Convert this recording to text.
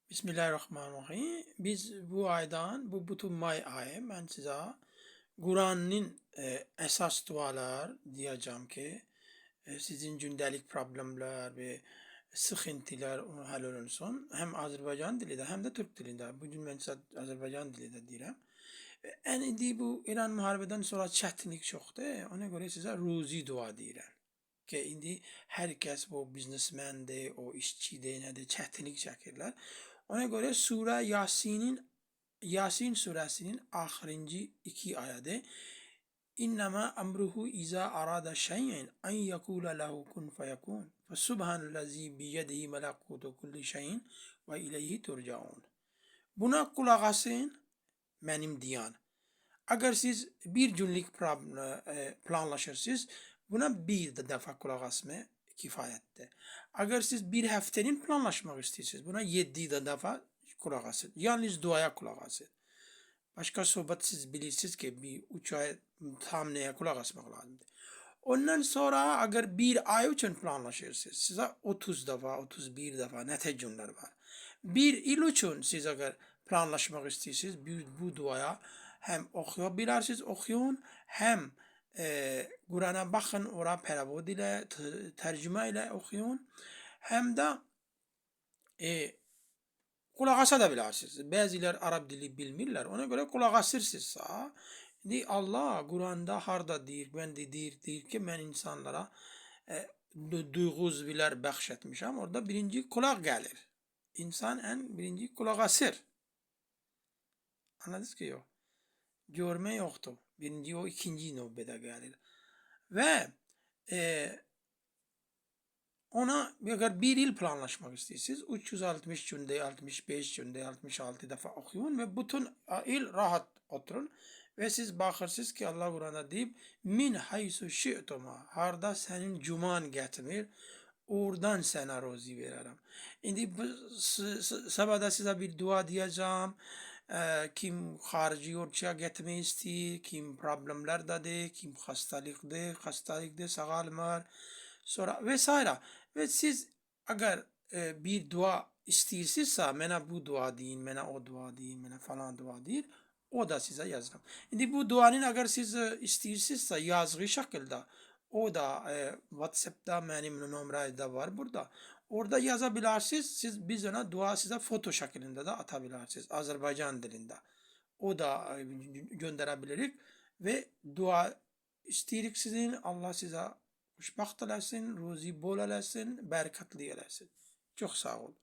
Bismillahirrahmanirrahim. Biz bu aydan, bu bütün may ayı ben size Kur'an'ın esas dualar diyeceğim ki sizin gündelik problemler ve sıkıntılar hal olunsun. Hem Azerbaycan dilinde hem de Türk dilinde. Bugün ben size Azerbaycan dilinde diyeyim. En indi bu İran muharebeden sonra çətinlik çoxdur. Ona göre size ruzi dua deyirəm. Ki indi herkes bu biznesmendir, o işçidir, nədir, çətinlik çəkirlər. Ona göre Sure Yasin suresinin ahirinci iki ayeti İnnemâ emruhu izâ arada şey'in en yekûle lehu kun feyekûn. Fesubhanellezî biyedihi melekutu kulli şey'in ve ileyhi turcaun. Buna kulak asın benim diyan. Eğer siz bir günlük planlaşırsınız, buna bir de defa kulak asma kifayettir. Eğer siz bir haftanın planlaşmak istiyorsunuz, buna 7 defa kulak asın. Yalnız duaya kulak asın. Başka sohbet siz bilirsiniz ki bir 3 ay tam neye kulak asmak lazımdır. Ondan sonra eğer bir ay için planlaşırsınız, size 30 defa, 31 defa neticeler var. Bir yıl için siz eğer planlaşmak istiyorsunuz, bu duaya hem okuyabilirsiniz, okuyun, hem Kur'an'a bakın, oraya peravod ile, tercüme ile okuyun, hem de kulak asabilirsiniz. Bazılar Arap dili bilmirler, ona göre kulak asırsınızsa, Allah Kur'an'da harda deyir, ben de deyir ki ben insanlara duygu züviler bəxş etmişəm. Orada birinci kulak gelir. İnsan en birinci kulak asır. Anladınız ki yok. Görme yoktu. Birinci o ikinci növbede gelir. Ve ona eğer bir yıl planlaşmak istiyorsanız 360 günde, 65 günde, 66 defa okuyun ve bütün yıl rahat oturun. Ve siz bakırsınız ki Allah Kur'an'da deyip min haysu şi'tuma harda senin cuman getirir oradan sana rozi veririm. Şimdi bu sabahda size bir dua diyeceğim. Kim harici yurtça gitmeyi istiyor, kim problemlerdedir, kim hastalıkta sağalmır, sonra vesaire. Ve siz eğer bir dua istiyorsanız, bana bu dua deyin, bana o dua deyin, bana falan dua deyin, o da size yazarım. Şimdi bu duanın eğer siz istiyorsanız yazılı şekilde, o da WhatsApp'ta benim numaram da var burada. Orada yazabilirsiniz. Biz ona dua size foto şeklinde de atabilirsiniz. Azerbaycan dilinde. O da gönderebiliriz. Ve dua isteyirik sizin. Allah size xoşbaxt eləsin, ruzi bol eləsin, bərəkətli eləsin. Çox sağ olun.